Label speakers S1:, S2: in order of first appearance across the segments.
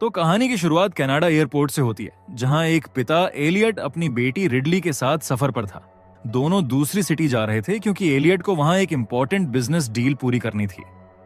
S1: तो कहानी की शुरुआत कनाडा एयरपोर्ट से होती है, जहां एक पिता एलियट अपनी बेटी रिडली के साथ सफर पर था। दोनों दूसरी सिटी जा रहे थे क्योंकि एलियट को वहां एक इंपॉर्टेंट बिजनेस डील पूरी करनी थी।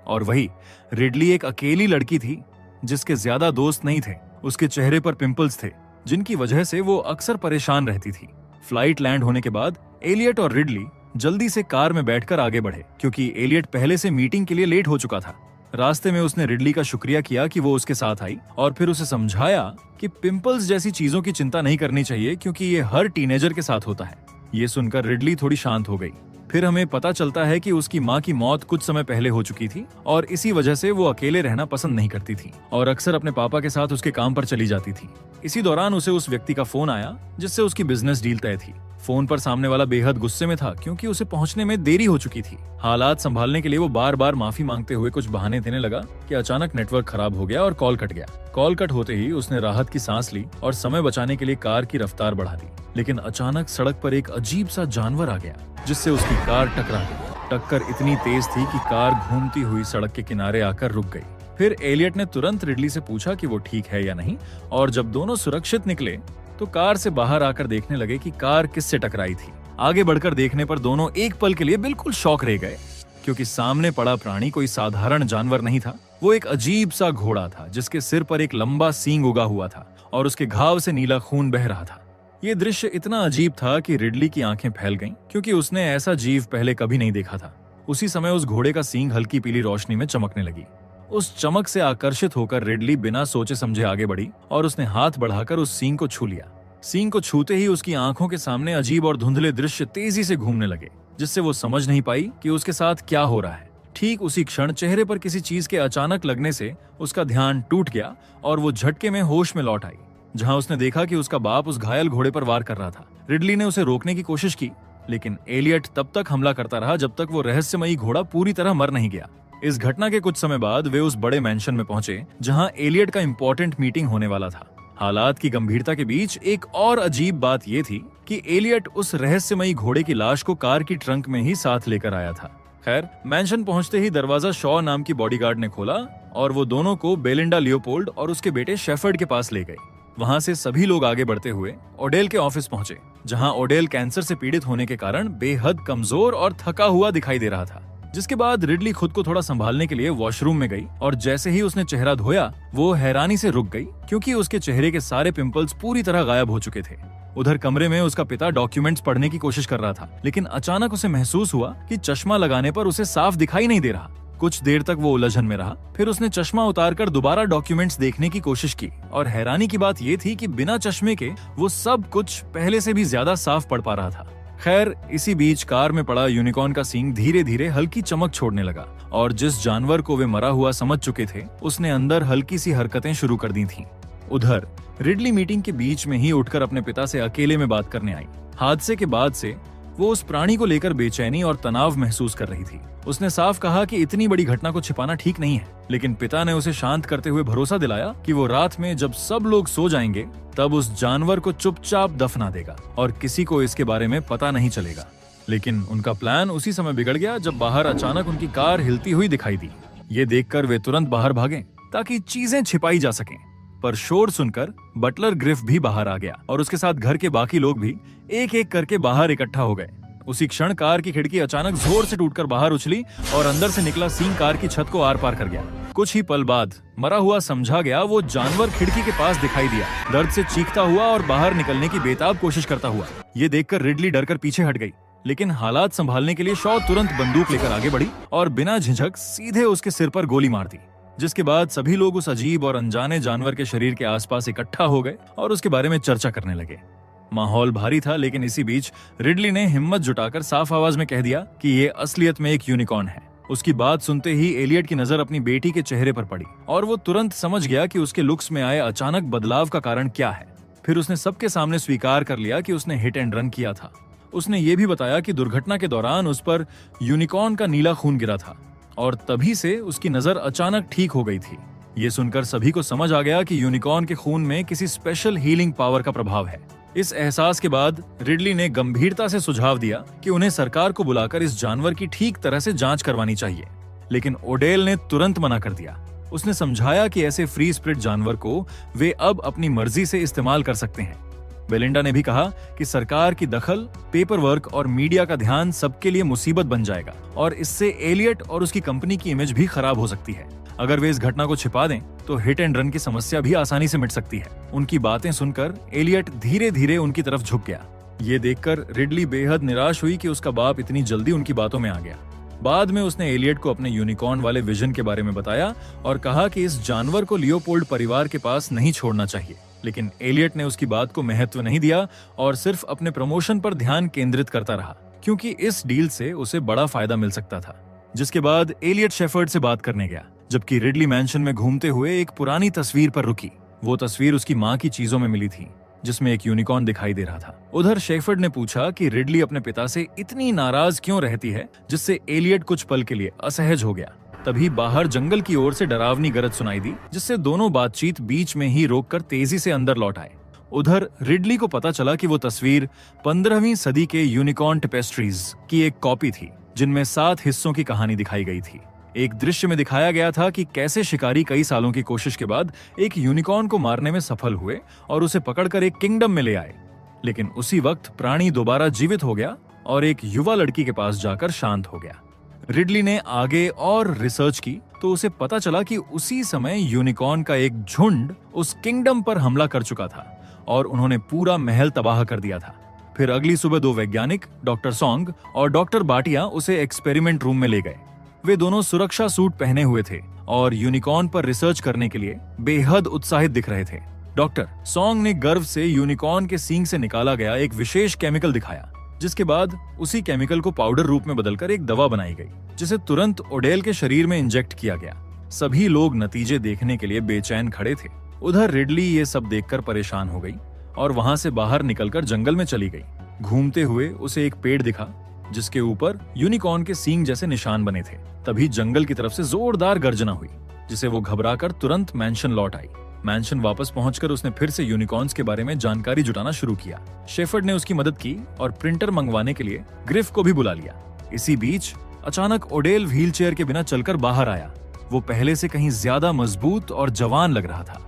S1: और वही रिडली एक अकेली लड़की थी जिसके ज्यादा दोस्त नहीं थे। उसके चेहरे पर पिंपल्स थे जिनकी वजह से वो अक्सर परेशान रहती थी। फ्लाइट लैंड होने के बाद एलियट और रिडली जल्दी से कार में बैठकर आगे बढ़े क्योंकि एलियट पहले से मीटिंग के लिए लेट हो चुका था। रास्ते में उसने रिडली का शुक्रिया किया कि वो उसके साथ आई और फिर उसे समझाया कि पिंपल्स जैसी चीजों की चिंता नहीं करनी चाहिए क्योंकि ये हर टीनेजर के साथ होता है। ये सुनकर रिडली थोड़ी शांत हो गई। फिर हमें पता चलता है कि उसकी माँ की मौत कुछ समय पहले हो चुकी थी और इसी वजह से वो अकेले रहना पसंद नहीं करती थी और अक्सर अपने पापा के साथ उसके काम पर चली जाती थी। इसी दौरान उसे उस व्यक्ति का फोन आया जिससे उसकी बिजनेस डील तय थी। फोन पर सामने वाला बेहद गुस्से में था क्योंकि उसे पहुंचने में देरी हो चुकी थी। हालात संभालने के लिए वो बार बार माफी मांगते हुए कुछ बहाने देने लगा कि अचानक नेटवर्क खराब हो गया और कॉल कट गया। कॉल कट होते ही उसने राहत की सांस ली और समय बचाने के लिए कार की रफ्तार बढ़ा दी। लेकिन अचानक सड़क पर एक अजीब सा जानवर आ गया जिससे उसकी कार टकरा गई। टक्कर इतनी तेज थी कि कार घूमती हुई सड़क के किनारे आकर रुक गई। फिर एलियट ने तुरंत रिडली से पूछा कि वो ठीक है या नहीं, और जब दोनों सुरक्षित निकले तो कार से बाहर आकर देखने लगे कि कार किससे टकराई थी। आगे बढ़कर देखने पर दोनों एक पल के लिए बिल्कुल शॉक रह गए क्योंकि सामने पड़ा प्राणी कोई साधारण जानवर नहीं था। वो एक अजीब सा घोड़ा था जिसके सिर पर एक लंबा सींग उगा हुआ था और उसके घाव से नीला खून बह रहा था। ये दृश्य इतना अजीब था कि रिडली की आंखें फैल गईं क्योंकि उसने ऐसा जीव पहले कभी नहीं देखा था। उसी समय उस घोड़े का सींग हल्की पीली रोशनी में चमकने लगी। उस चमक से आकर्षित होकर रिडली बिना सोचे समझे आगे बढ़ी और उसने हाथ बढ़ाकर उस सींग को छू लिया। सींग को छूते ही उसकी आंखों के सामने अजीब और धुंधले दृश्य तेजी से घूमने लगे जिससे वो समझ नहीं पाई कि उसके साथ क्या हो रहा है। ठीक उसी क्षण चेहरे पर किसी चीज के अचानक लगने से उसका ध्यान टूट गया और वो झटके में होश में लौट आई, जहां उसने देखा कि उसका बाप उस घायल घोड़े पर वार कर रहा था। रिडली ने उसे रोकने की कोशिश की लेकिन एलियट तब तक हमला करता रहा जब तक वो रहस्यमयी घोड़ा पूरी तरह मर नहीं गया। इस घटना के कुछ समय बाद वे उस बड़े मैंशन में पहुंचे जहां एलियट का इंपॉर्टेंट मीटिंग होने वाला था। हालात की गंभीरता के बीच एक और अजीब बात यह थी कि एलियट उस रहस्यमयी घोड़े की लाश को कार की ट्रंक में ही साथ लेकर आया था। खैर, मैंशन पहुंचते ही दरवाजा शॉ नाम की बॉडीगार्ड ने खोला और वो दोनों को बेलिंडा लियोपोल्ड और उसके बेटे शेफर्ड के पास ले गए। वहां से सभी लोग आगे बढ़ते हुए ओडेल के ऑफिस पहुंचे, जहां ओडेल कैंसर से पीड़ित होने के कारण बेहद कमजोर और थका हुआ दिखाई दे रहा था। जिसके बाद रिडली खुद को थोड़ा संभालने के लिए वॉशरूम में गई और जैसे ही उसने चेहरा धोया वो हैरानी से रुक गई क्योंकि उसके चेहरे के सारे पिंपल्स पूरी तरह गायब हो चुके थे। उधर कमरे में उसका पिता डॉक्यूमेंट्स पढ़ने की कोशिश कर रहा था लेकिन अचानक उसे महसूस हुआ कि चश्मा लगाने पर उसे साफ दिखाई नहीं दे रहा। कुछ देर तक वो उलझन में रहा, फिर उसने चश्मा उतारकर दोबारा डॉक्यूमेंट्स देखने की कोशिश की और हैरानी की बात ये थी कि बिना चश्मे के वो सब कुछ पहले से भी ज्यादा साफ पढ़ पा रहा था। खैर, इसी बीच कार में पड़ा यूनिकॉर्न का सींग धीरे धीरे हल्की चमक छोड़ने लगा और जिस जानवर को वे मरा हुआ समझ चुके थे उसने अंदर हल्की सी हरकतें शुरू कर दी थीं। उधर रिडली मीटिंग के बीच में ही उठकर अपने पिता से अकेले में बात करने आई। हादसे के बाद से वो उस प्राणी को लेकर बेचैनी और तनाव महसूस कर रही थी। उसने साफ कहा कि इतनी बड़ी घटना को छिपाना ठीक नहीं है, लेकिन पिता ने उसे शांत करते हुए भरोसा दिलाया कि वो रात में जब सब लोग सो जाएंगे तब उस जानवर को चुपचाप दफना देगा और किसी को इसके बारे में पता नहीं चलेगा। लेकिन उनका प्लान उसी समय बिगड़ गया जब बाहर अचानक उनकी कार हिलती हुई दिखाई दी। ये देखकर वे तुरंत बाहर भागे ताकि चीजें छिपाई जा सकें, पर शोर सुनकर बटलर ग्रिफ भी बाहर आ गया और उसके साथ घर के बाकी लोग भी एक एक करके बाहर इकट्ठा हो गए। उसी क्षण कार की खिड़की अचानक जोर से टूटकर बाहर उछली और अंदर से निकला सींग कार की छत को आर पार कर गया। कुछ ही पल बाद मरा हुआ समझा गया वो जानवर खिड़की के पास दिखाई दिया, दर्द से चीखता हुआ और बाहर निकलने की बेताब कोशिश करता हुआ। ये देखकर रिडली डरकर पीछे हट गई, लेकिन हालात संभालने के लिए शॉ तुरंत बंदूक लेकर आगे बढ़ी और बिना झिझक सीधे उसके सिर पर गोली मार दी। जिसके बाद सभी लोग उस अजीब और अनजाने जानवर के शरीर के आसपास इकट्ठा हो गए और उसके बारे में चर्चा करने लगे। माहौल भारी था, लेकिन इसी बीच रिडली ने हिम्मत जुटाकर साफ आवाज में कह दिया कि ये असलियत में एक यूनिकॉर्न है। उसकी बात सुनते ही एलियट की नजर अपनी बेटी के चेहरे पर पड़ी और वो तुरंत समझ गया कि उसके लुक्स में आए अचानक बदलाव का कारण क्या है। फिर उसने सबके सामने स्वीकार कर लिया कि उसने हिट एंड रन किया था। उसने ये भी बताया कि दुर्घटना के दौरान उस पर यूनिकॉर्न का नीला खून गिरा था और तभी से उसकी नजर अचानक ठीक हो गई थी। ये सुनकर सभी को समझ आ गया कि यूनिकॉर्न के खून में किसी स्पेशल हीलिंग पावर का प्रभाव है। इस एहसास के बाद रिडली ने गंभीरता से सुझाव दिया कि उन्हें सरकार को बुलाकर इस जानवर की ठीक तरह से जांच करवानी चाहिए, लेकिन ओडेल ने तुरंत मना कर दिया। उसने समझाया कि ऐसे फ्री स्पिरिट जानवर को वे अब अपनी मर्जी से इस्तेमाल कर सकते हैं। बेलिंडा ने भी कहा कि सरकार की दखल, पेपर वर्क और मीडिया का ध्यान सबके लिए मुसीबत बन जाएगा और इससे एलियट और उसकी कंपनी की इमेज भी खराब हो सकती है। अगर वे इस घटना को छिपा दें तो हिट एंड रन की समस्या भी आसानी से मिट सकती है। उनकी बातें सुनकर एलियट धीरे धीरे उनकी तरफ झुक गया। ये देखकर रिडली बेहद निराश हुई कि उसका बाप इतनी जल्दी उनकी बातों में आ गया। बाद में उसने एलियट को अपने यूनिकॉर्न वाले विजन के बारे में बताया और कहा कि इस जानवर को लियोपोल्ड परिवार के पास नहीं छोड़ना चाहिए। लेकिन एलियट ने उसकी बात को महत्व नहीं दिया और सिर्फ अपने प्रमोशन पर ध्यान केंद्रित करता रहा, क्योंकि इस डील से उसे बड़ा फायदा मिल सकता था। जिसके बाद एलियट शेफर्ड से बात करने गया, जबकि रिडली मैंशन में घूमते हुए एक पुरानी तस्वीर पर रुकी। वो तस्वीर उसकी माँ की चीजों में मिली थी, जिसमें एक यूनिकॉर्न दिखाई दे रहा था। उधर शेफर्ड ने पूछा कि रिडली अपने पिता से इतनी नाराज क्यों रहती है, जिससे एलियट कुछ पल के लिए असहज हो गया। तभी बाहर जंगल की ओर से डरावनी गरज सुनाई दी, जिससे दोनों बातचीत बीच में ही रोककर तेजी से अंदर लौट आए। उधर रिडली को पता चला कि वो तस्वीर 15वीं सदी के यूनिकॉर्न टेपेस्ट्रीज की एक कॉपी थी, जिनमें 7 हिस्सों की कहानी दिखाई गई थी। एक दृश्य में दिखाया गया था कि कैसे शिकारी कई सालों की कोशिश के बाद एक यूनिकॉर्न को मारने में सफल हुए और उसे पकड़कर एक किंगडम में ले आए। लेकिन उसी वक्त प्राणी दोबारा जीवित हो गया और एक युवा लड़की के पास जाकर शांत हो गया। रिडली ने आगे और रिसर्च की तो उसे पता चला कि उसी समय यूनिकॉर्न का एक झुंड उस किंगडम पर हमला कर चुका था और उन्होंने पूरा महल तबाह कर दिया था। फिर अगली सुबह 2 वैज्ञानिक, डॉक्टर सॉन्ग और डॉक्टर बाटिया, उसे एक्सपेरिमेंट रूम में ले गए। वे दोनों सुरक्षा सूट पहने हुए थे और यूनिकॉर्न पर रिसर्च करने के लिए बेहद उत्साहित दिख रहे थे। डॉक्टर सॉन्ग ने गर्व से यूनिकॉर्न के सींग से निकाला गया एक विशेष केमिकल दिखाया, जिसके बाद उसी केमिकल को पाउडर रूप में बदलकर एक दवा बनाई गई, जिसे तुरंत ओडेल के शरीर में इंजेक्ट किया गया। सभी लोग नतीजे देखने के लिए बेचैन खड़े थे। उधर रिडली ये सब देखकर परेशान हो गई और वहां से बाहर निकलकर जंगल में चली गई। घूमते हुए उसे एक पेड़ दिखा, जिसके ऊपर यूनिकॉर्न के सींग जैसे निशान बने थे। तभी जंगल की तरफ से जोरदार गर्जना हुई, जिसे वो घबराकर तुरंत मैंशन लौट आई। मैंशन वापस पहुंचकर उसने फिर से यूनिकॉर्न्स के बारे में जानकारी जुटाना शुरू किया। शेफर्ड ने उसकी मदद की और प्रिंटर मंगवाने के लिए ग्रिफ को भी बुला लिया। इसी बीच अचानक ओडेल व्हीलचेयर के बिना चलकर बाहर आया। वो पहले से कहीं ज्यादा मजबूत और जवान लग रहा था।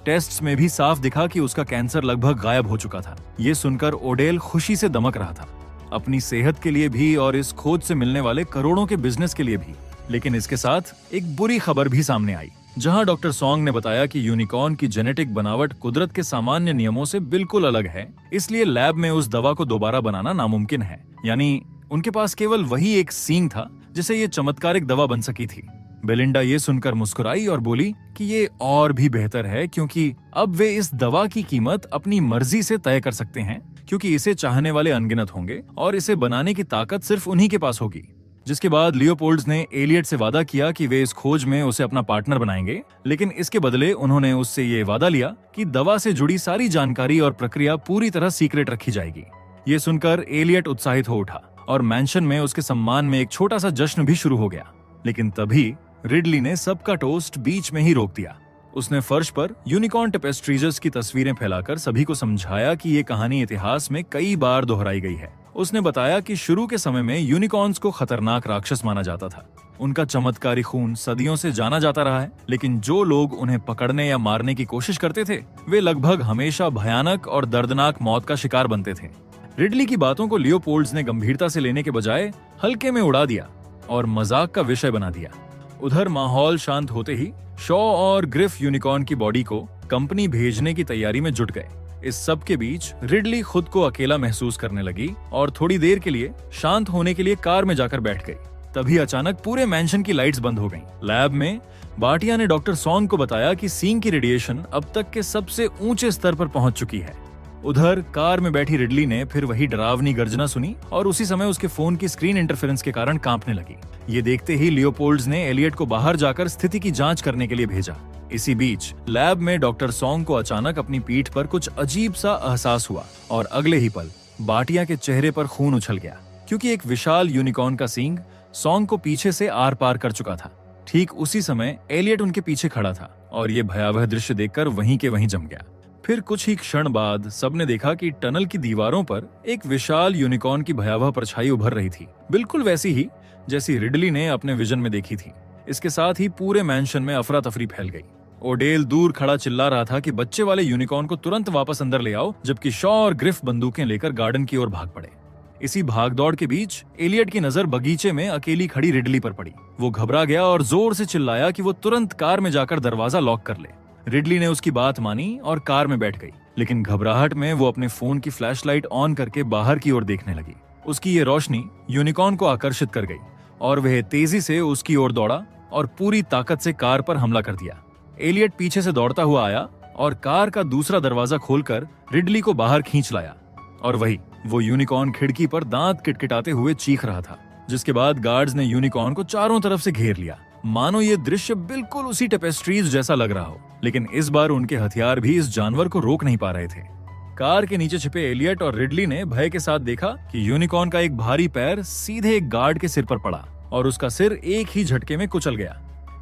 S1: टेस्ट्स में भी साफ दिखा कि उसका कैंसर लगभग गायब हो चुका था। ये सुनकर ओडेल खुशी से दमक रहा था, अपनी सेहत के लिए भी और इस खोज से मिलने वाले करोड़ों के बिजनेस के लिए भी। लेकिन इसके साथ एक बुरी खबर भी सामने आई, जहां डॉक्टर सॉन्ग ने बताया कि यूनिकॉर्न की जेनेटिक बनावट कुदरत के सामान्य नियमों से बिल्कुल अलग है, इसलिए लैब में उस दवा को दोबारा बनाना नामुमकिन है। यानी उनके पास केवल वही एक सींग था जिसे ये चमत्कारिक दवा बन सकी थी। बेलिंडा ये सुनकर मुस्कुराई और बोली कि ये और भी बेहतर है, क्योंकि अब वे इस दवा की कीमत अपनी मर्जी से तय कर सकते हैं, क्योंकि इसे चाहने वाले अनगिनत होंगे और इसे बनाने की ताकत सिर्फ उन्हीं के पास होगी। जिसके बाद लियोपोल्ड्स ने एलियट से वादा किया कि वे इस खोज में उसे अपना पार्टनर बनाएंगे, लेकिन इसके बदले उन्होंने उससे ये वादा लिया कि दवा से जुड़ी सारी जानकारी और प्रक्रिया पूरी तरह सीक्रेट रखी जाएगी। ये सुनकर एलियट उत्साहित हो उठा और मैंशन में उसके सम्मान में एक छोटा सा जश्न भी शुरू हो गया। लेकिन तभी रिडली ने सबका टोस्ट बीच में ही रोक दिया। उसने फर्श पर यूनिकॉर्न टेपेस्ट्रीज की तस्वीरें फैलाकर सभी को समझाया कि ये कहानी इतिहास में कई बार दोहराई गई है। उसने बताया कि शुरू के समय में यूनिकॉर्न्स को खतरनाक राक्षस माना जाता था। उनका चमत्कारी खून सदियों से जाना जाता रहा है, लेकिन जो लोग उन्हें पकड़ने या मारने की कोशिश करते थे, वे लगभग हमेशा भयानक और दर्दनाक मौत का शिकार बनते थे। रिडली की बातों को लियोपोल्ड्स ने गंभीरता से लेने के बजाय हल्के में उड़ा दिया और मजाक का विषय बना दिया। उधर माहौल शांत होते ही शॉ और ग्रिफ यूनिकॉर्न की बॉडी को कंपनी भेजने की तैयारी में जुट गए। इस सब के बीच रिडली खुद को अकेला महसूस करने लगी और थोड़ी देर के लिए शांत होने के लिए कार में जाकर बैठ गई। तभी अचानक पूरे मैंशन की लाइट्स बंद हो गईं। लैब में बाटिया ने डॉक्टर सॉन्ग को बताया कि सींग की रेडिएशन अब तक के सबसे ऊंचे स्तर पर पहुंच चुकी है। उधर कार में बैठी रिडली ने फिर वही डरावनी गर्जना सुनी और उसी समय उसके फोन की स्क्रीन इंटरफेरेंस के कारण कांपने लगी। ये देखते ही लियोपोल्ड्स ने एलियट को बाहर जाकर स्थिति की जांच करने के लिए भेजा। इसी बीच लैब में डॉक्टर सॉन्ग को अचानक अपनी पीठ पर कुछ अजीब सा एहसास हुआ और अगले ही पल बाटिया के चेहरे पर खून उछल गया, क्योंकि एक विशाल यूनिकॉर्न का सींग सॉन्ग को पीछे से आर पार कर चुका था। ठीक उसी समय एलियट उनके पीछे खड़ा था और ये भयावह दृश्य देखकर वहीं के वहीं जम गया। फिर कुछ ही क्षण बाद सबने देखा कि टनल की दीवारों पर एक विशाल यूनिकॉर्न की भयावह परछाई उभर रही थी, बिल्कुल वैसी ही जैसी रिडली ने अपने विजन में देखी थी। इसके साथ ही पूरे मैंशन में अफरा तफरी फैल गई। ओडेल दूर खड़ा चिल्ला रहा था कि बच्चे वाले यूनिकॉर्न को तुरंत वापस अंदर ले आओ, जबकि शॉ और ग्रिफ बंदूकें लेकर गार्डन की ओर भाग पड़े। इसी भागदौड़ के बीच एलियट की नजर बगीचे में अकेली खड़ी रिडली पर पड़ी। वो घबरा गया और जोर से चिल्लाया कि वो तुरंत कार में जाकर दरवाजा लॉक कर ले। रिडली ने उसकी बात मानी और कार में बैठ गई, लेकिन घबराहट में वो अपने फोन की फ्लैशलाइट ऑन करके बाहर की ओर देखने लगी। उसकी ये रोशनी यूनिकॉर्न को आकर्षित कर गई और वह तेजी से उसकी ओर दौड़ा और पूरी ताकत से कार पर हमला कर दिया। एलियट पीछे से दौड़ता हुआ आया और कार का दूसरा दरवाजा खोलकर रिडली को बाहर खींच लाया। और वही वो यूनिकॉर्न खिड़की पर दांत किटकिटाते हुए चीख रहा था, जिसके बाद गार्ड्स ने यूनिकॉर्न को चारों तरफ से घेर लिया, मानो ये दृश्य बिल्कुल उसी टेपेस्ट्रीज जैसा लग रहा हो। लेकिन इस बार उनके हथियार भी इस जानवर को रोक नहीं पा रहे थे। कार के नीचे छिपे एलियट और रिडली ने भय के साथ देखा कि यूनिकॉर्न का एक भारी पैर सीधे एक गार्ड के सिर पर पड़ा और उसका सिर एक ही झटके में कुचल गया।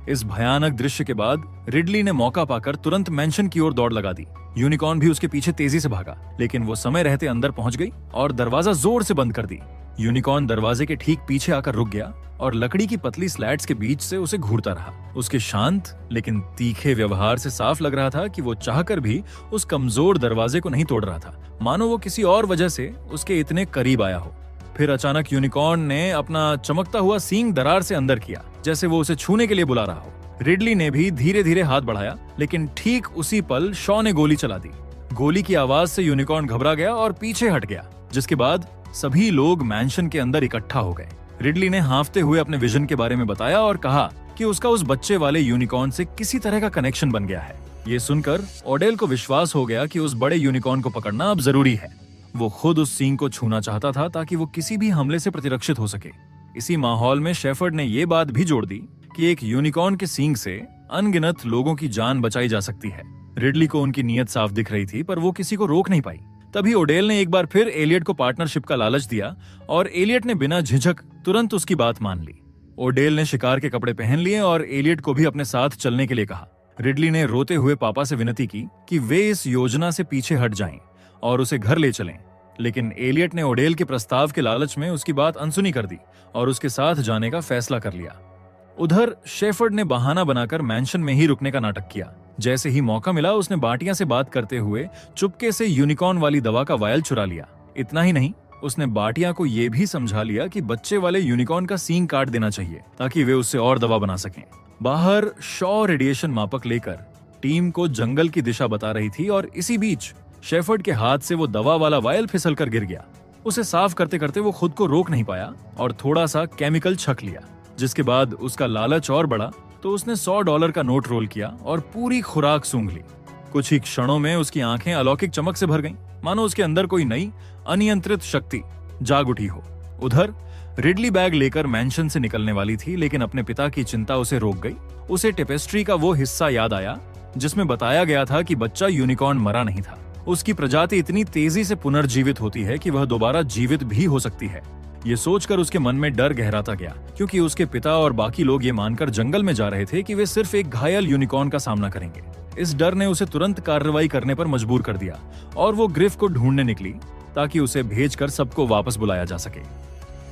S1: इस भयानक दृश्य के बाद रिडली ने मौका पाकर तुरंत मैंशन की ओर दौड़ लगा दी। यूनिकॉर्न भी उसके पीछे तेजी से भागा, लेकिन वो समय रहते अंदर पहुंच गई और दरवाजा जोर से बंद कर दी। यूनिकॉर्न दरवाजे के ठीक पीछे आकर रुक गया और लकड़ी की पतली स्लैट्स के बीच से उसे घूरता रहा। उसके शांत लेकिन तीखे व्यवहार से साफ लग रहा था कि वो चाहकर भी उस कमजोर दरवाजे को नहीं तोड़ रहा था, मानो वो किसी और वजह से उसके इतने करीब आया हो। फिर अचानक यूनिकॉर्न ने अपना चमकता हुआ सींग दरार से अंदर किया, जैसे वो उसे छूने के लिए बुला रहा हो। रिडली ने भी धीरे धीरे हाथ बढ़ाया, लेकिन ठीक उसी पल शॉ ने गोली चला दी। गोली की आवाज से यूनिकॉर्न घबरा गया और पीछे हट गया, जिसके बाद सभी लोग मैंशन के अंदर इकट्ठा हो गए। रिडली ने हांफते हुए अपने विजन के बारे में बताया और कहा कि उसका उस बच्चे वाले यूनिकॉर्न से किसी तरह का कनेक्शन बन गया है। ये सुनकर ओडेल को विश्वास हो गया कि उस बड़े यूनिकॉर्न को पकड़ना अब जरूरी है। वो खुद उस सींग को छूना चाहता था ताकि वो किसी भी हमले से प्रतिरक्षित हो सके। इसी माहौल में शेफर्ड ने ये बात भी जोड़ दी कि एक यूनिकॉर्न के सींग से अनगिनत लोगों की जान बचाई जा सकती है। रिडली को उनकी नीयत साफ दिख रही थी, पर वो किसी को रोक नहीं पाई। तभी ओडेल ने एक बार फिर एलियट को पार्टनरशिप का लालच दिया और एलियट ने बिना झिझक तुरंत उसकी बात मान ली। ओडेल ने शिकार के कपड़े पहन लिए और एलियट को भी अपने साथ चलने के लिए कहा। रिडली ने रोते हुए पापा से विनती की कि वे इस योजना से पीछे हट जाएं और उसे घर ले चलें, लेकिन एलियट ने ओडेल के प्रस्ताव के लालच में उसकी बात अनसुनी कर दी और उसके साथ जाने का फैसला कर लिया। उधर शेफर्ड ने बहाना बनाकर मैंशन में ही रुकने का नाटक किया। जैसे ही मौका मिला, उसने बाटिया से बात करते हुए चुपके से यूनिकॉर्न वाली दवा का वायल चुरा लिया। इतना ही नहीं, उसने बाटिया को यह भी समझा लिया कि बच्चे वाले यूनिकॉर्न का सींग काट देना चाहिए ताकि वे उससे और दवा बना सकें। बाहर शॉ रेडिएशन मापक लेकर टीम को जंगल की दिशा बता रही थी और इसी बीच शेफर्ड के हाथ से वो दवा वाला वायल फिसल कर गिर गया। उसे साफ करते करते वो खुद को रोक नहीं पाया और थोड़ा सा केमिकल छक लिया, जिसके बाद उसका लालच और बढ़ा तो उसने $100 का नोट रोल किया और पूरी खुराक सूंघ ली। कुछ ही क्षणों में उसकी आंखें अलौकिक चमक से भर गईं, मानो उसके अंदर कोई नई अनियंत्रित शक्ति जाग उठी हो। उधर रिडली बैग लेकर मैंशन से निकलने वाली थी, लेकिन अपने पिता की चिंता उसे रोक गई। उसे टेपेस्ट्री का वो हिस्सा याद आया जिसमें बताया गया था कि बच्चा यूनिकॉर्न मरा नहीं था। उसकी प्रजाति इतनी तेजी से पुनर्जीवित होती है कि वह दोबारा जीवित भी हो सकती है। ये सोचकर उसके मन में डर गहराता गया, क्योंकि उसके पिता और बाकी लोग ये मानकर जंगल में जा रहे थे कि वे सिर्फ एक घायल यूनिकॉर्न का सामना करेंगे। इस डर ने उसे तुरंत कार्रवाई करने पर मजबूर कर दिया और वो ग्रिफ को ढूंढने निकली ताकि उसे भेजकर सबको वापस बुलाया जा सके।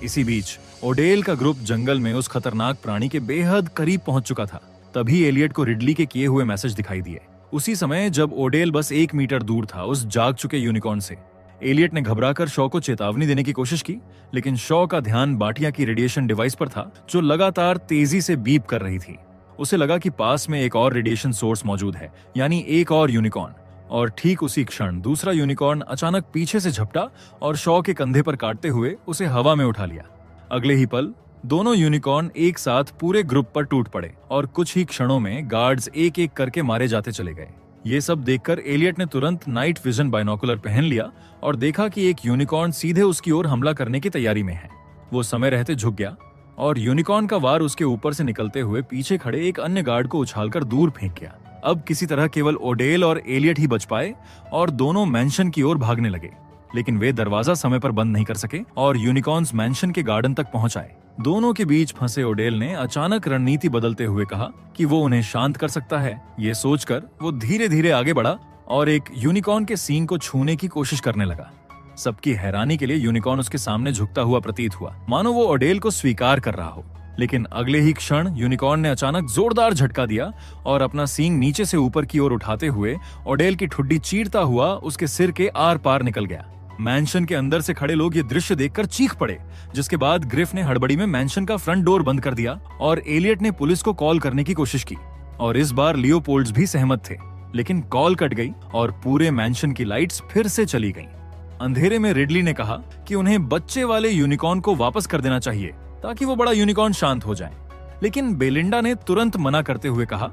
S1: इसी बीच ओडेल का ग्रुप जंगल में उस खतरनाक प्राणी के बेहद करीब पहुंच चुका था। तभी एलियट को रिडली के किए हुए मैसेज दिखाई दिए। उसी समय जब ओडेल बस 1 मीटर दूर था उस जाग चुके यूनिकॉर्न से, एलियट ने घबराकर शॉ को चेतावनी देने की कोशिश की, लेकिन शॉ का ध्यान बाटिया की रेडिएशन डिवाइस पर था जो लगातार तेजी से बीप कर रही थी। उसे लगा कि पास में एक और रेडिएशन सोर्स मौजूद है, यानी एक और यूनिकॉर्न। और ठीक उसी क्षण दूसरा यूनिकॉर्न अचानक पीछे से झपटा और शॉ के कंधे पर काटते हुए उसे हवा में उठा लिया। अगले ही पल दोनों यूनिकॉर्न एक साथ पूरे ग्रुप पर टूट पड़े और कुछ ही क्षणों में गार्ड्स एक एक करके मारे जाते चले गए। ये सब देखकर एलियट ने तुरंत नाइट विजन बाइनोकुलर पहन लिया और देखा कि एक यूनिकॉर्न सीधे उसकी ओर हमला करने की तैयारी में है। वो समय रहते झुक गया और यूनिकॉर्न का वार उसके ऊपर से निकलते हुए पीछे खड़े एक अन्य गार्ड को उछालकर दूर फेंक गया। अब किसी तरह केवल ओडेल और एलियट ही बच पाए और दोनों मैंशन की ओर भागने लगे, लेकिन वे दरवाजा समय पर बंद नहीं कर सके और यूनिकॉर्न्स मैंशन के गार्डन तक पहुंच आए। दोनों के बीच फंसे ओडेल ने अचानक रणनीति बदलते हुए कहा कि वो उन्हें शांत कर सकता है। ये सोचकर वो धीरे धीरे आगे बढ़ा और एक यूनिकॉर्न के सींग को छूने की कोशिश करने लगा। सबकी हैरानी के लिए यूनिकॉर्न उसके सामने झुकता हुआ प्रतीत हुआ, मानो वो ओडेल को स्वीकार कर रहा हो। लेकिन अगले ही क्षण यूनिकॉर्न ने अचानक जोरदार झटका दिया और अपना सींग नीचे से ऊपर की ओर उठाते हुए ओडेल की ठुड्डी चीरता हुआ उसके सिर के आर पार निकल गया। मैंशन के अंदर से खड़े लोग ये दृश्य देखकर चीख पड़े, जिसके बाद ग्रिफ ने हड़बड़ी में मैंशन का फ्रंट डोर बंद कर दिया और एलियट ने पुलिस को कॉल करने की कोशिश की। और इस बार लियोपोल्ड्स भी सहमत थे, लेकिन कॉल कट गई और पूरे मैंशन की लाइट्स फिर से चली गईं। अंधेरे में रिडली ने कहा कि उन्हें बच्चे वाले यूनिकॉर्न को वापस कर देना चाहिए ताकि वो बड़ा यूनिकॉर्न शांत हो जाए। लेकिन बेलिंडा ने तुरंत मना करते हुए कहा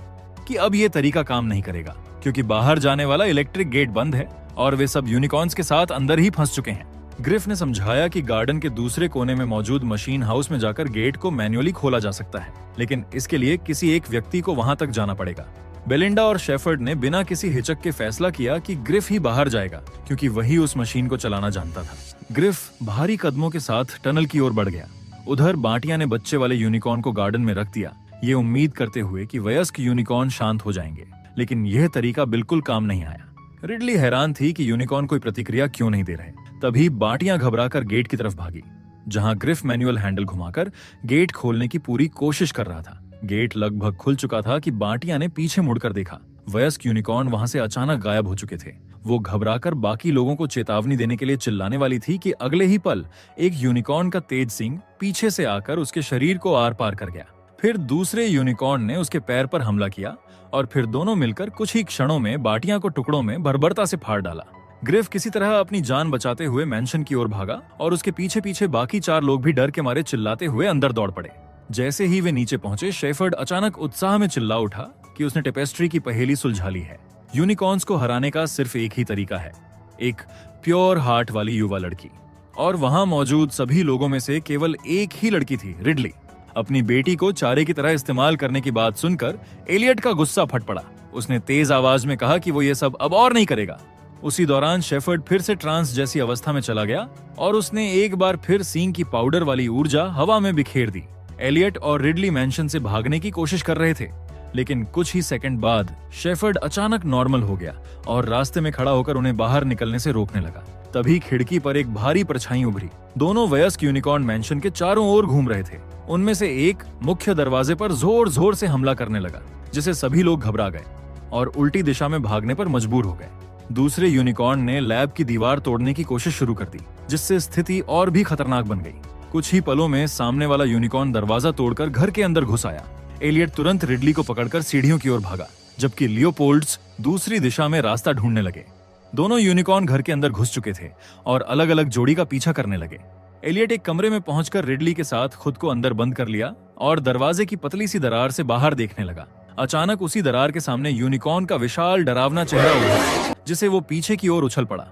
S1: कि अब ये तरीका काम नहीं करेगा, क्योंकि बाहर जाने वाला इलेक्ट्रिक गेट बंद है और वे सब यूनिकॉर्न्स के साथ अंदर ही फंस चुके हैं। ग्रिफ ने समझाया कि गार्डन के दूसरे कोने में मौजूद मशीन हाउस में जाकर गेट को मैन्युअली खोला जा सकता है, लेकिन इसके लिए किसी एक व्यक्ति को वहां तक जाना पड़ेगा। बेलिंडा और शेफर्ड ने बिना किसी हिचक के फैसला किया कि ग्रिफ ही बाहर जाएगा, क्योंकि वही उस मशीन को चलाना जानता था। ग्रिफ भारी कदमों के साथ टनल की ओर बढ़ गया। उधर बांटिया ने बच्चे वाले यूनिकॉर्न को गार्डन में रख दिया, ये उम्मीद करते हुए कि वयस्क यूनिकॉर्न शांत हो जाएंगे, लेकिन यह तरीका बिल्कुल काम नहीं आया। रिडली हैरान थी कि यूनिकॉर्न कोई प्रतिक्रिया क्यों नहीं दे रहे। तभी बांटिया घबराकर गेट की तरफ भागी, जहां ग्रिफ मैनुअल हैंडल घुमाकर गेट खोलने की पूरी कोशिश कर रहा था। गेट लगभग खुल चुका था कि बांटिया ने पीछे मुड़कर देखा। वयस्क यूनिकॉर्न वहां से अचानक गायब हो चुके थे। वो घबराकर बाकी लोगों को चेतावनी देने के लिए चिल्लाने वाली थी कि अगले ही पल एक यूनिकॉर्न का तेज सींग पीछे से आकर उसके शरीर को आर पार कर गया। फिर दूसरे यूनिकॉर्न ने उसके पैर पर हमला किया और फिर दोनों मिलकर कुछ ही क्षणों में बांटिया को टुकड़ों में बर्बरता से फाड़ डाला। ग्रिफ किसी तरह अपनी जान बचाते हुए मैंशन की ओर भागा और उसके पीछे पीछे बाकी 4 लोग भी डर के मारे चिल्लाते हुए अंदर दौड़ पड़े। जैसे ही वे नीचे पहुंचे, शेफर्ड अचानक उत्साह में चिल्ला उठा कि उसने टेपेस्ट्री की पहेली सुलझा ली है। यूनिकॉर्न्स को हराने का सिर्फ एक ही तरीका है, एक प्योर हार्ट वाली युवा लड़की। और वहां मौजूद सभी लोगों में से केवल एक ही लड़की थी, रिडली। अपनी बेटी को चारे की तरह इस्तेमाल करने की बात सुनकर एलियट का गुस्सा फट पड़ा। उसने तेज आवाज में कहा कि वो ये सब अब और नहीं करेगा। उसी दौरान शेफर्ड फिर से ट्रांस जैसी अवस्था में चला गया और उसने एक बार फिर सींग की पाउडर वाली ऊर्जा हवा में बिखेर दी। एलियट और रिडली मैंशन से भागने की कोशिश कर रहे थे, लेकिन कुछ ही सेकंड बाद शेफर्ड अचानक नॉर्मल हो गया और रास्ते में खड़ा होकर उन्हें बाहर निकलने से रोकने लगा। तभी खिड़की पर एक भारी परछाई उभरी। दोनों वयस्क यूनिकॉर्न मैंशन के चारों ओर घूम रहे थे। उनमें से एक मुख्य दरवाजे पर जोर जोर से हमला करने लगा, जिसे सभी लोग घबरा गए और उल्टी दिशा में भागने पर मजबूर हो गए। दूसरे यूनिकॉर्न ने लैब की दीवार तोड़ने की कोशिश शुरू कर दी, जिससे स्थिति और भी खतरनाक बन गई। कुछ ही पलों में सामने वाला यूनिकॉर्न दरवाजा तोड़कर घर के अंदर घुस आया। एलियट तुरंत रिडली को पकड़कर सीढ़ियों की ओर भागा, जबकि लियोपोल्ड्स दूसरी दिशा में रास्ता ढूंढने लगे। दोनों यूनिकॉर्न घर के अंदर घुस चुके थे और अलग अलग जोड़ी का पीछा करने लगे। एलियट एक कमरे में पहुंचकर रिडली के साथ खुद को अंदर बंद कर लिया और दरवाजे की पतली सी दरार से बाहर देखने लगा। अचानक उसी दरार के सामने यूनिकॉर्न का विशाल डरावना चेहरा उभरा, जिसे वो पीछे की ओर उछल पड़ा।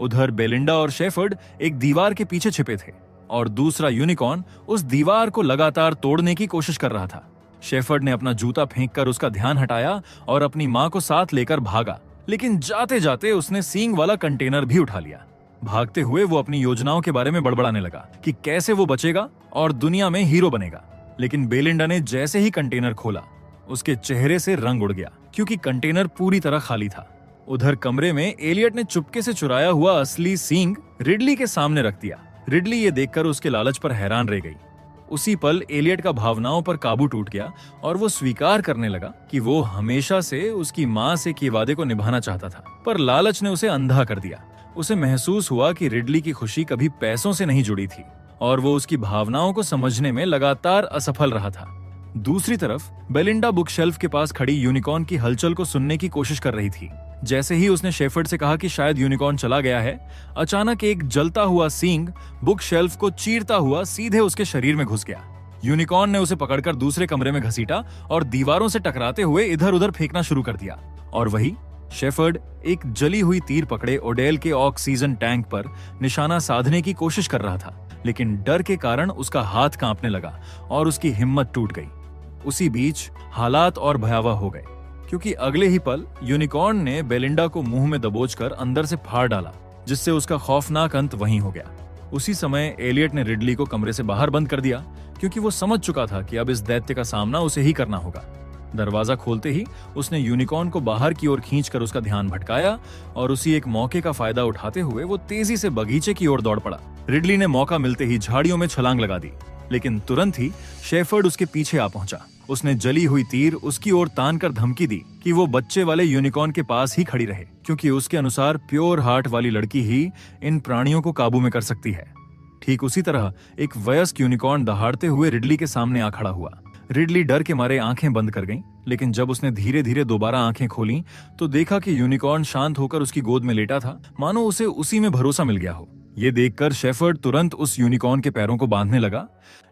S1: उधर बेलिंडा और शेफर्ड एक दीवार के पीछे छिपे थे और दूसरा यूनिकॉर्न उस दीवार को लगातार तोड़ने की कोशिश कर रहा था। शेफर्ड ने अपना जूता फेंककर उसका ध्यान हटाया और अपनी मां को साथ लेकर भागा, लेकिन जाते जाते उसने सींग वाला कंटेनर भी उठा लिया। भागते हुए वो अपनी योजनाओं के बारे में बड़बड़ाने लगा कि कैसे वो बचेगा और दुनिया में हीरो बनेगा। लेकिन बेलिंडा ने जैसे ही कंटेनर खोला, उसके चेहरे से रंग उड़ गया, क्योंकि कंटेनर पूरी तरह खाली था। उधर कमरे में एलियट ने चुपके से चुराया हुआ असली सींग रिडली के सामने रख दिया। रिडली ये देखकर उसके लालच पर हैरान रह गई। उसी पल एलियट का भावनाओं पर काबू टूट गया और वो स्वीकार करने लगा कि वो हमेशा से उसकी मां से किए वादे को निभाना चाहता था, पर लालच ने उसे अंधा कर दिया। उसे महसूस हुआ कि रिडली की खुशी कभी पैसों से नहीं जुड़ी थी और वो उसकी भावनाओं को समझने में लगातार असफल रहा था। दूसरी तरफ बेलिंडा बुक शेल्फ के पास खड़ी यूनिकॉर्न की हलचल को सुनने की कोशिश कर रही थी। जैसे ही उसने शेफर्ड से कहा कि शायद यूनिकॉर्न चला गया है, अचानक एक जलता हुआ सींग बुक शेल्फ को चीरता हुआ सीधे उसके शरीर में घुस गया। यूनिकॉर्न ने उसे पकड़कर दूसरे कमरे में घसीटा और दीवारों से टकराते हुए इधर उधर फेंकना शुरू कर दिया। और वही शेफर्ड एक जली हुई तीर पकड़े ओडेल के ऑक्सीजन टैंक पर निशाना साधने की कोशिश कर रहा था, लेकिन डर के कारण उसका हाथ कांपने लगा और उसकी हिम्मत टूट गई। उसी बीच हालात और भयावह हो गए, क्योंकि अगले ही पल यूनिकॉर्न ने बेलिंडा को मुंह में दबोचकर अंदर से फाड़ डाला, जिससे उसका खौफनाक अंत वहीं हो गया। उसी समय एलियट ने रिडली को कमरे से बाहर बंद कर दिया, क्योंकि वो समझ चुका था कि अब इस दैत्य का सामना उसे ही करना होगा। दरवाजा खोलते ही उसने यूनिकॉर्न को बाहर की ओर खींचकर उसका ध्यान भटकाया और उसी एक मौके का फायदा उठाते हुए वो तेजी से बगीचे की ओर दौड़ पड़ा। रिडली ने मौका मिलते ही झाड़ियों में छलांग लगा दी लेकिन तुरंत ही शेफर्ड उसके पीछे आ पहुंचा। उसने जली हुई तीर उसकी ओर तान कर धमकी दी कि वो बच्चे वाले यूनिकॉर्न के पास ही खड़ी रहे, क्योंकि उसके अनुसार प्योर हार्ट वाली लड़की ही इन प्राणियों को काबू में कर सकती है। ठीक उसी तरह एक वयस्क यूनिकॉर्न दहाड़ते हुए रिडली के सामने आ खड़ा हुआ। रिडली डर के मारे आंखें बंद कर गईं, लेकिन जब उसने धीरे धीरे दोबारा आंखें खोलीं, तो देखा कि यूनिकॉर्न शांत होकर उसकी गोद में लेटा था, मानो उसे उसी में भरोसा मिल गया हो। ये देखकर शेफर्ड तुरंत उस यूनिकॉर्न के पैरों को बांधने लगा,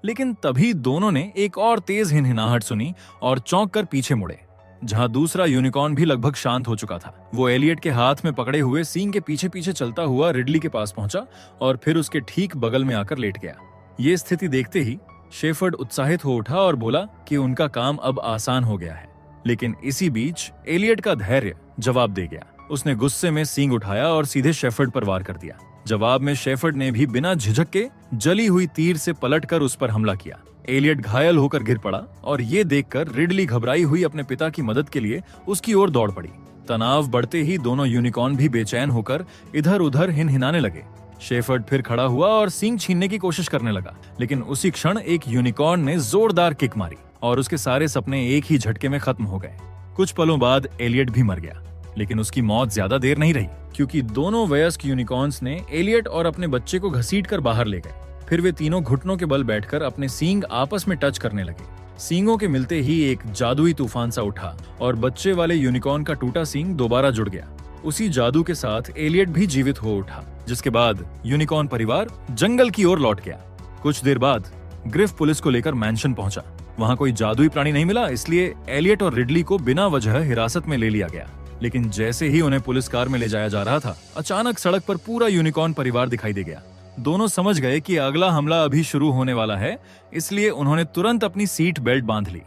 S1: लेकिन तभी दोनों ने एक और तेज हिनहिनाहट सुनी और चौंक कर पीछे मुड़े, जहां दूसरा यूनिकॉर्न भी लगभग शांत हो चुका था। वो एलियट के हाथ में पकड़े हुए सींग के पीछे पीछे चलता हुआ रिडली के पास पहुंचा और फिर उसके ठीक बगल में आकर लेट गया। ये स्थिति देखते ही शेफर्ड उत्साहित हो उठा और बोला कि उनका काम अब आसान हो गया है। लेकिन इसी बीच एलियट का धैर्य जवाब दे गया। उसने गुस्से में सींग उठाया और सीधे शेफर्ड पर वार कर दिया। जवाब में शेफर्ड ने भी बिना झिझक के जली हुई तीर से पलटकर उस पर हमला किया। एलियट घायल होकर गिर पड़ा और ये देखकर रिडली घबराई हुई अपने पिता की मदद के लिए उसकी ओर दौड़ पड़ी। तनाव बढ़ते ही दोनों यूनिकॉर्न भी बेचैन होकर इधर उधर हिनहिनाने लगे। शेफर्ड फिर खड़ा हुआ और सींग छीनने की कोशिश करने लगा, लेकिन उसी क्षण एक यूनिकॉर्न ने जोरदार किक मारी और उसके सारे सपने एक ही झटके में खत्म हो गए। कुछ पलों बाद एलियट भी मर गया, लेकिन उसकी मौत ज्यादा देर नहीं रही, क्योंकि दोनों वयस्क यूनिकॉर्न्स ने एलियट और अपने बच्चे को घसीटकर बाहर ले गए। फिर वे तीनों घुटनों के बल बैठकर अपने सींग आपस में टच करने लगे। सींगों के मिलते ही एक जादुई तूफान सा उठा और बच्चे वाले यूनिकॉर्न का टूटा सींग दोबारा जुड़ गया। उसी जादू के साथ एलियट भी जीवित हो उठा, जिसके बाद यूनिकॉर्न परिवार जंगल की ओर लौट गया। कुछ देर बाद ग्रिफ पुलिस को लेकर मैंशन पहुंचा। वहां कोई जादुई प्राणी नहीं मिला, इसलिए एलियट और रिडली को बिना वजह हिरासत में ले लिया गया। लेकिन जैसे ही उन्हें पुलिस कार में ले जाया जा रहा था, अचानक सड़क पर पूरा यूनिकॉर्न परिवार दिखाई दे गया। दोनों समझ गए कि अगला हमला अभी शुरू होने वाला है, इसलिए उन्होंने तुरंत अपनी सीट बेल्ट बांध ली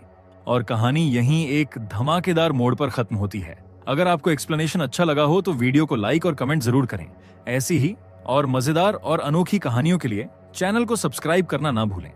S1: और कहानी यहीं एक धमाकेदार मोड़ पर खत्म होती है। अगर आपको एक्सप्लेनेशन अच्छा लगा हो तो वीडियो को लाइक और कमेंट जरूर करें। ऐसी ही और मजेदार और अनोखी कहानियों के लिए चैनल को सब्सक्राइब करना ना भूलें।